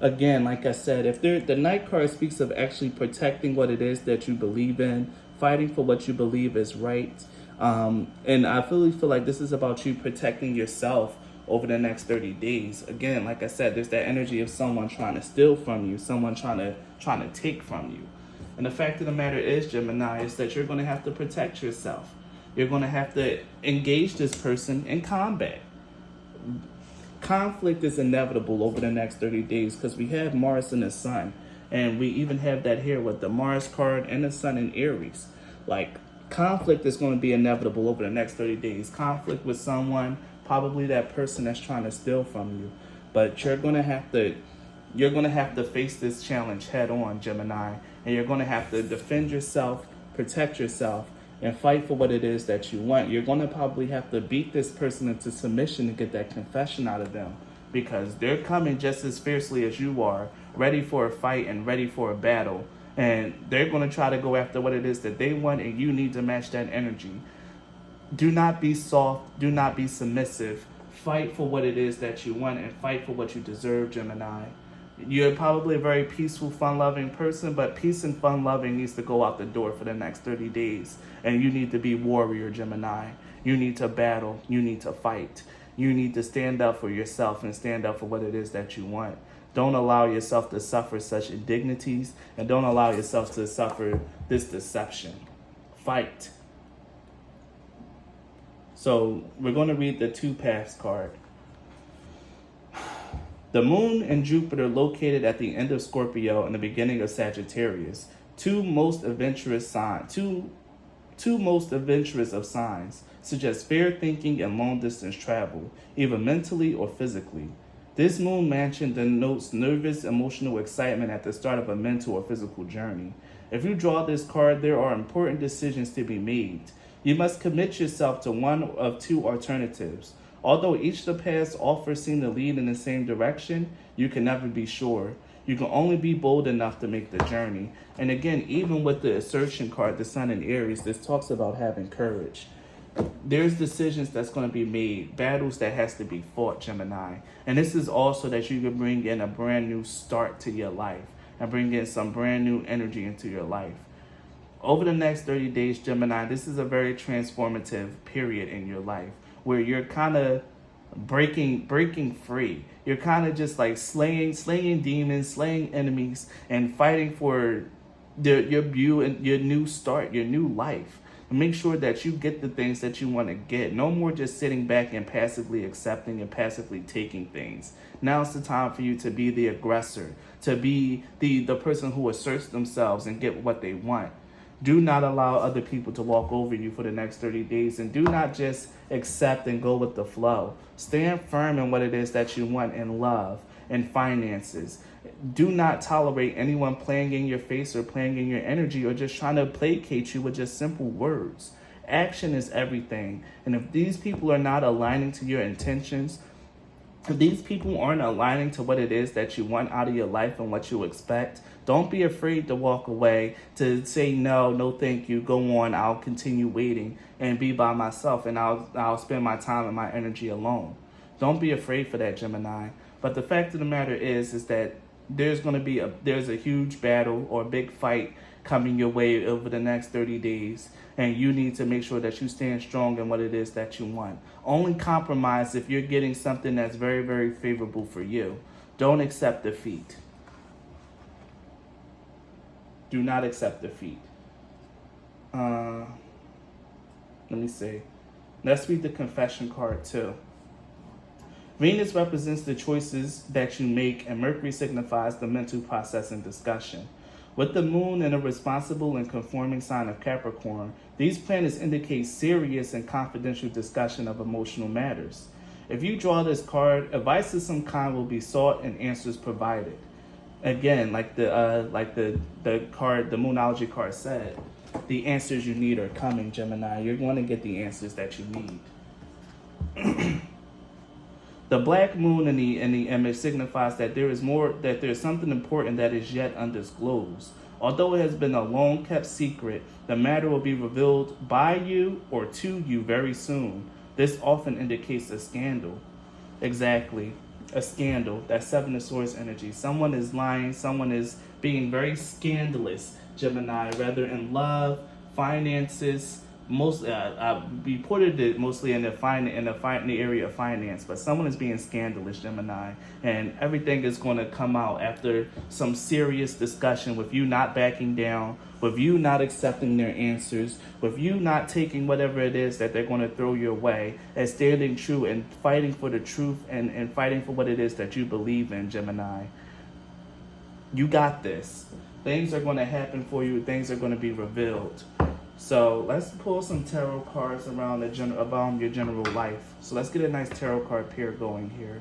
Again, like I said, if the Knight card speaks of actually protecting what it is that you believe in, fighting for what you believe is right. And I really feel like this is about you protecting yourself over the next 30 days. Again, like I said, there's that energy of someone trying to steal from you, someone trying to take from you. And the fact of the matter is, Gemini, is that you're going to have to protect yourself. You're going to have to engage this person in combat. Conflict is inevitable over the next 30 days because we have Mars and the Sun. And we even have that here with the Mars card and the Sun in Aries. Like, conflict is going to be inevitable over the next 30 days. Conflict with someone, probably that person that's trying to steal from you. But you're going to have to face this challenge head on, Gemini. And you're going to have to defend yourself, protect yourself, and fight for what it is that you want. You're going to probably have to beat this person into submission to get that confession out of them. because they're coming just as fiercely as you are, ready for a fight and ready for a battle. And they're going to try to go after what it is that they want, and you need to match that energy. Do not be soft. Do not be submissive. Fight for what it is that you want and fight for what you deserve, Gemini. You're probably a very peaceful, fun-loving person, but peace and fun-loving needs to go out the door for the next 30 days. And you need to be warrior, Gemini. You need to battle. You need to fight. You need to stand up for yourself and stand up for what it is that you want. Don't allow yourself to suffer such indignities, and don't allow yourself to suffer this deception. Fight. So we're going to read the Two Paths card. The moon and Jupiter located at the end of Scorpio and the beginning of Sagittarius, two most adventurous of signs, suggest fair thinking and long distance travel, either mentally or physically. This moon mansion denotes nervous, emotional excitement at the start of a mental or physical journey. If you draw this card, there are important decisions to be made. You must commit yourself to one of two alternatives. Although each of the paths offers seem to lead in the same direction, you can never be sure. You can only be bold enough to make the journey. And again, even with the assertion card, the Sun in Aries, this talks about having courage. There's decisions that's going to be made, battles that has to be fought, Gemini. And this is also that you can bring in a brand new start to your life and bring in some brand new energy into your life. Over the next 30 days, Gemini, this is a very transformative period in your life where you're kind of breaking free. You're kind of just like slaying demons, slaying enemies, and fighting for your new start, your new life. Make sure that you get the things that you want to get. No more just sitting back and passively accepting and passively taking things. Now's the time for you to be the aggressor, to be the person who asserts themselves and get what they want. Do not allow other people to walk over you for the next 30 days, and do not just accept and go with the flow. Stand firm in what it is that you want in love and finances. Do not tolerate anyone playing in your face or playing in your energy or just trying to placate you with just simple words. Action is everything. And if these people are not aligning to your intentions, if these people aren't aligning to what it is that you want out of your life and what you expect, don't be afraid to walk away, to say no thank you, go on, I'll continue waiting and be by myself, and I'll spend my time and my energy alone. Don't be afraid for that, Gemini. But the fact of the matter is that there's a huge battle or a big fight coming your way over the next 30 days, and you need to make sure that you stand strong in what it is that you want. Only compromise if you're getting something that's very, very favorable for you. Don't accept defeat. Do not accept defeat. Let me see. Let's read the confession card too. Venus represents the choices that you make, and Mercury signifies the mental process and discussion. With the moon in a responsible and conforming sign of Capricorn, these planets indicate serious and confidential discussion of emotional matters. If you draw this card, advice of some kind will be sought and answers provided. Again, like the card, the Moonology card said, the answers you need are coming, Gemini. You're going to get the answers that you need. The black moon in the image signifies that there's something important that is yet undisclosed. Although it has been a long kept secret, the matter will be revealed by you or to you very soon. This often indicates a scandal. Exactly. A scandal. That's Seven of Swords energy. Someone is lying. Someone is being very scandalous, Gemini, whether in love, finances. I reported it mostly in the area of finance, but someone is being scandalous, Gemini, and everything is going to come out after some serious discussion with you not backing down, with you not accepting their answers, with you not taking whatever it is that they're going to throw your way, and standing true and fighting for the truth and fighting for what it is that you believe in, Gemini. You got this. Things are going to happen for you. Things are going to be revealed. So let's pull some tarot cards around your general life. So let's get a nice tarot card pair going here.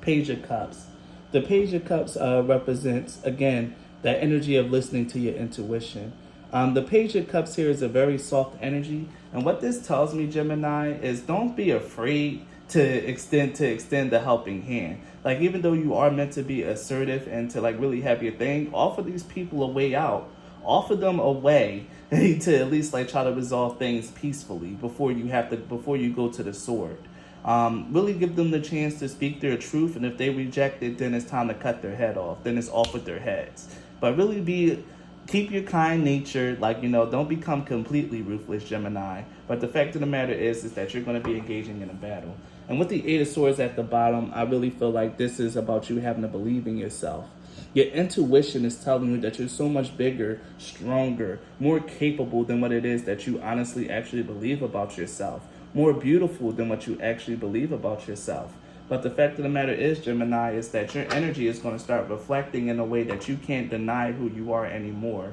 Page of Cups. The Page of Cups represents, again, that energy of listening to your intuition. The Page of Cups here is a very soft energy. And what this tells me, Gemini, is don't be afraid to extend the helping hand. Like, even though you are meant to be assertive and to like really have your thing, offer these people a way out. Offer them a way to at least like try to resolve things peacefully before you go to the sword. Really give them the chance to speak their truth, and if they reject it, then it's time to cut their head off. Then it's off with their heads. But really keep your kind nature, like, don't become completely ruthless, Gemini. But the fact of the matter is that you're going to be engaging in a battle. And with the Eight of Swords at the bottom, I really feel like this is about you having to believe in yourself. Your intuition is telling you that you're so much bigger, stronger, more capable than what it is that you honestly actually believe about yourself. More beautiful than what you actually believe about yourself. But the fact of the matter is, Gemini, is that your energy is going to start reflecting in a way that you can't deny who you are anymore.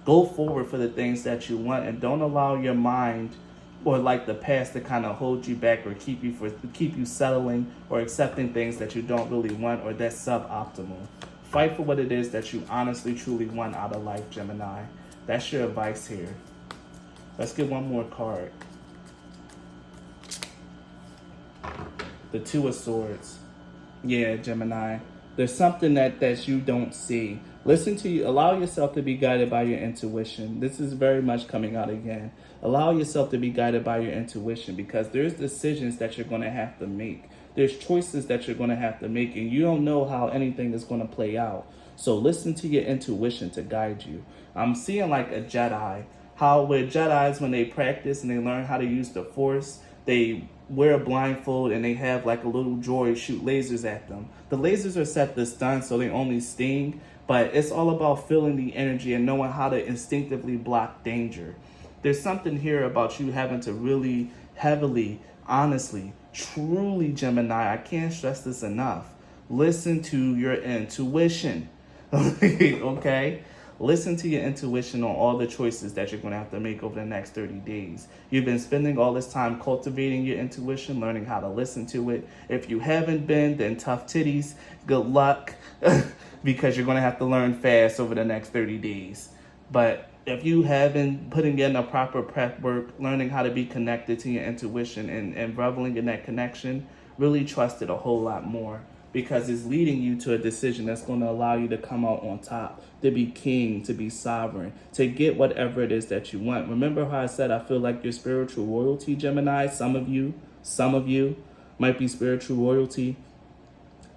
Go forward for the things that you want, and don't allow your mind or like the past to kind of hold you back or keep you settling or accepting things that you don't really want or that's suboptimal. Fight for what it is that you honestly, truly want out of life, Gemini. That's your advice here. Let's get one more card. The Two of Swords. Yeah, Gemini. There's something that you don't see. Allow yourself to be guided by your intuition. This is very much coming out again. Allow yourself to be guided by your intuition, because there's decisions that you're going to have to make. There's choices that you're going to have to make, and you don't know how anything is going to play out. So listen to your intuition to guide you. I'm seeing like a Jedi. How with Jedis, when they practice and they learn how to use the Force, they wear a blindfold and they have like a little droid shoot lasers at them. The lasers are set to stun, so they only sting, but it's all about feeling the energy and knowing how to instinctively block danger. There's something here about you having to really heavily, honestly, truly, Gemini, I can't stress this enough, listen to your intuition. Okay? Listen to your intuition on all the choices that you're going to have to make over the next 30 days. You've been spending all this time cultivating your intuition, learning how to listen to it. If you haven't been, then tough titties, good luck, because you're going to have to learn fast over the next 30 days. But if you haven't, putting in a proper prep work, learning how to be connected to your intuition and reveling in that connection, really trust it a whole lot more, because it's leading you to a decision that's going to allow you to come out on top, to be king, to be sovereign, to get whatever it is that you want. Remember how I said I feel like your spiritual royalty, Gemini? Some of you might be spiritual royalty.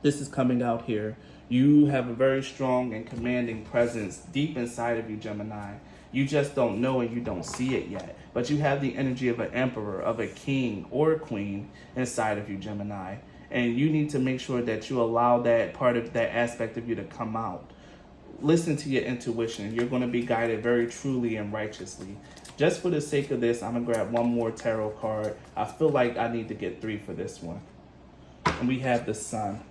This is coming out here. You have a very strong and commanding presence deep inside of you, Gemini. You just don't know and you don't see it yet. But you have the energy of an emperor, of a king or a queen inside of you, Gemini. And you need to make sure that you allow that part of that aspect of you to come out. Listen to your intuition. You're going to be guided very truly and righteously. Just for the sake of this, I'm going to grab one more tarot card. I feel like I need to get 3 for this one. And we have the Sun.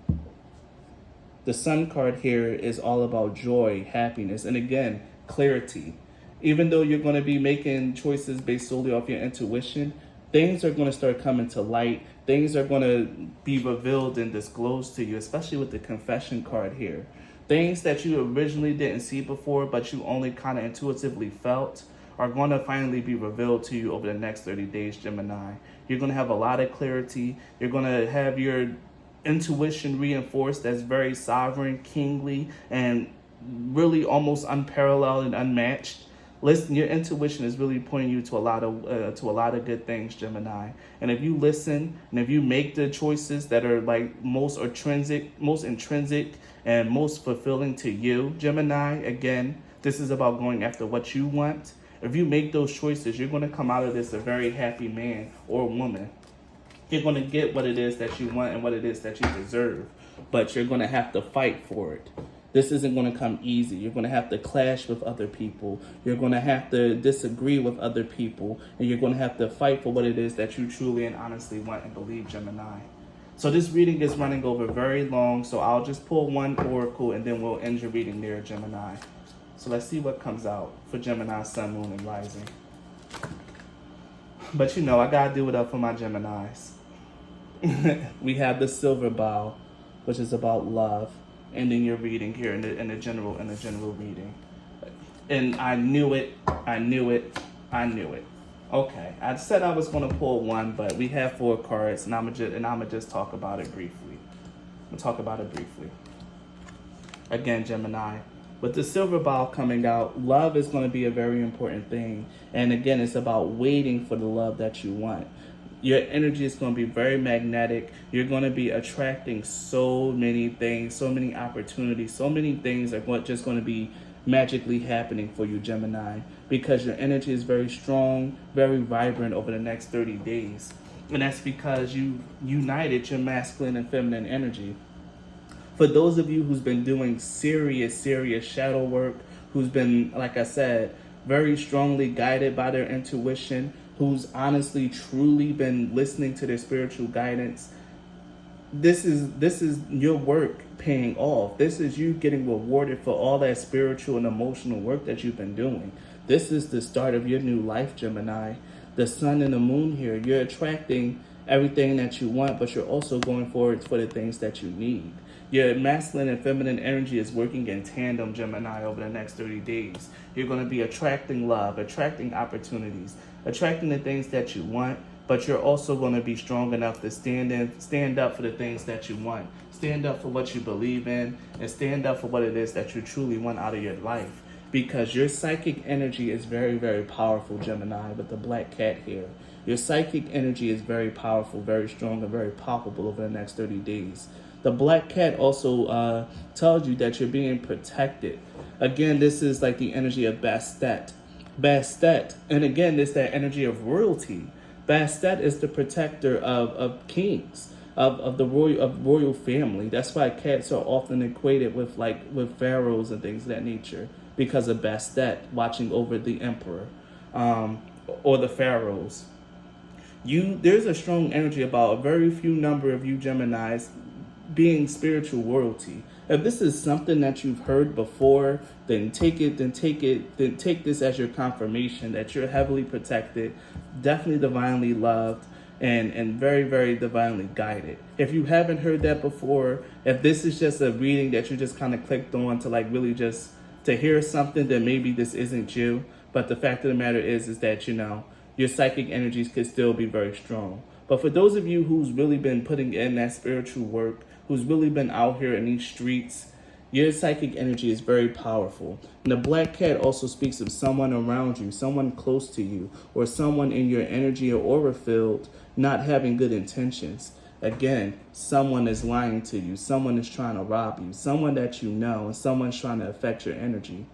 The Sun card here is all about joy, happiness, and again, clarity. Even though you're going to be making choices based solely off your intuition, things are going to start coming to light. Things are going to be revealed and disclosed to you, especially with the Confession card here. Things that you originally didn't see before, but you only kind of intuitively felt, are going to finally be revealed to you over the next 30 days, Gemini. You're going to have a lot of clarity. You're going to have your intuition reinforced that's very sovereign, kingly, and really almost unparalleled and unmatched. Listen, your intuition is really pointing you to a lot of good things, Gemini. And if you listen and if you make the choices that are like most intrinsic and most fulfilling to you, Gemini, again, this is about going after what you want. If you make those choices, you're going to come out of this a very happy man or woman. You're going to get what it is that you want and what it is that you deserve, but you're going to have to fight for it. This isn't going to come easy. You're going to have to clash with other people. You're going to have to disagree with other people, and you're going to have to fight for what it is that you truly and honestly want and believe, Gemini. So this reading is running over very long, so I'll just pull one oracle and then we'll end your reading there, Gemini. So let's see what comes out for Gemini, Sun, Moon, and Rising. But I got to do it up for my Geminis. We have the Silver Bow, which is about love, ending your reading here in the general reading. And I knew it. I knew it. I knew it. Okay, I said I was gonna pull one, but we have 4 cards, and I'ma just talk about it briefly. We'll talk about it briefly. Again, Gemini, with the silver ball coming out, love is going to be a very important thing. And again, it's about waiting for the love that you want. Your energy is going to be very magnetic. You're going to be attracting so many things, so many opportunities, so many things are just going to be magically happening for you, Gemini, because your energy is very strong, very vibrant over the next 30 days. And that's because you united your masculine and feminine energy. For those of you who's been doing serious shadow work, who's been, like I said, very strongly guided by their intuition, who's honestly, truly been listening to their spiritual guidance, this is your work paying off. This is you getting rewarded for all that spiritual and emotional work that you've been doing. This is the start of your new life, Gemini. The sun and the moon here, you're attracting everything that you want, but you're also going forward for the things that you need. Your masculine and feminine energy is working in tandem, Gemini, over the next 30 days. You're going to be attracting love, attracting opportunities, attracting the things that you want, but you're also going to be strong enough to stand up for the things that you want. Stand up for what you believe in, and stand up for what it is that you truly want out of your life. Because your psychic energy is very powerful, Gemini, with the black cat here. Your psychic energy is very powerful, very strong, and very palpable over the next 30 days. The black cat also tells you that you're being protected. Again, this is like the energy of Bastet. And again, it's that energy of royalty. Bastet is the protector of kings, of the royal family. That's why cats are often equated with pharaohs and things of that nature, because of Bastet watching over the emperor or the pharaohs. There's a strong energy about a very few number of you Geminis being spiritual royalty. If this is something that you've heard before, then take this as your confirmation that you're heavily protected, definitely divinely loved, and very divinely guided. If you haven't heard that before, if this is just a reading that you just kind of clicked on to really just to hear something, then maybe this isn't you. But the fact of the matter is that your psychic energies could still be very strong. But for those of you who's really been putting in that spiritual work, who's really been out here in these streets, your psychic energy is very powerful. And the black cat also speaks of someone around you, someone close to you, or someone in your energy or aura field not having good intentions. Again, someone is lying to you, someone is trying to rob you, someone that you know, and someone's trying to affect your energy.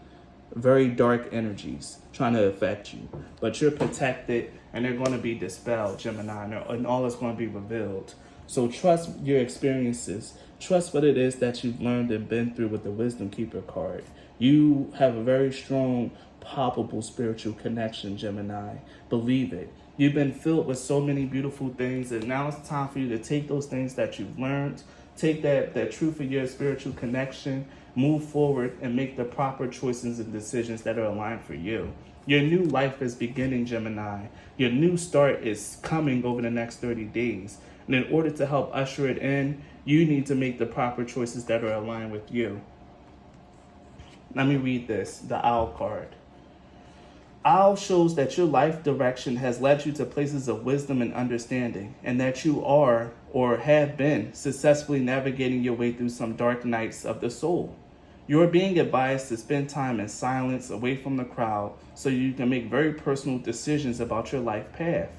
Very dark energies trying to affect you. But you're protected, and they're going to be dispelled, Gemini, and all is going to be revealed. So trust your experiences. Trust what it is that you've learned and been through with the Wisdom Keeper card. You have a very strong, palpable spiritual connection, Gemini. Believe it. You've been filled with so many beautiful things, and now it's time for you to take those things that you've learned, take that truth of your spiritual connection, move forward, and make the proper choices and decisions that are aligned for you. Your new life is beginning, Gemini. Your new start is coming over the next 30 days. And in order to help usher it in, you need to make the proper choices that are aligned with you. Let me read this, the Owl card. Owl shows that your life direction has led you to places of wisdom and understanding, and that you are or have been successfully navigating your way through some dark nights of the soul. You are being advised to spend time in silence, away from the crowd, so you can make very personal decisions about your life path.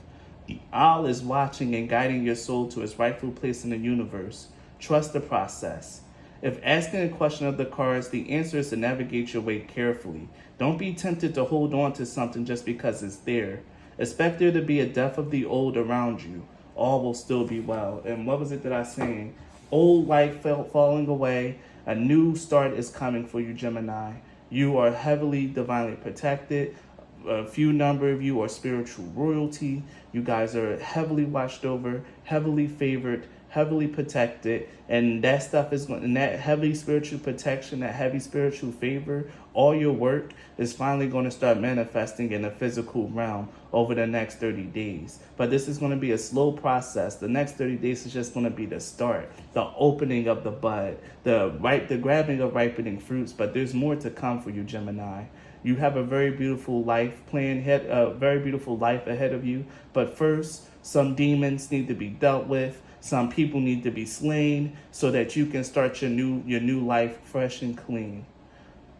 The owl is watching and guiding your soul to its rightful place in the universe. Trust the process. If asking a question of the cards, the answer is to navigate your way carefully. Don't be tempted to hold on to something just because it's there. Expect there to be a death of the old around you. All will still be well. And what was it that I was saying? Old life falling away. A new start is coming for you, Gemini. You are heavily divinely protected. A few number of you are spiritual royalty. You guys are heavily watched over, heavily favored, heavily protected, and that stuff is going, and that heavy spiritual protection, that heavy spiritual favor, all your work is finally going to start manifesting in the physical realm over the next 30 days. But this is going to be a slow process. The next 30 days is just going to be the start, the opening of the bud, the grabbing of ripening fruits. But there's more to come for you, Gemini. You have a very beautiful life very beautiful life ahead of you. But first, some demons need to be dealt with. Some people need to be slain so that you can start your new life fresh and clean.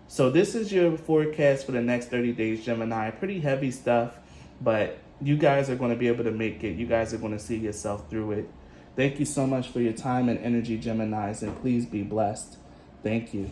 So this is your forecast for the next 30 days, Gemini. Pretty heavy stuff, but you guys are going to be able to make it. You guys are going to see yourself through it. Thank you so much for your time and energy, Geminis, and please be blessed. Thank you.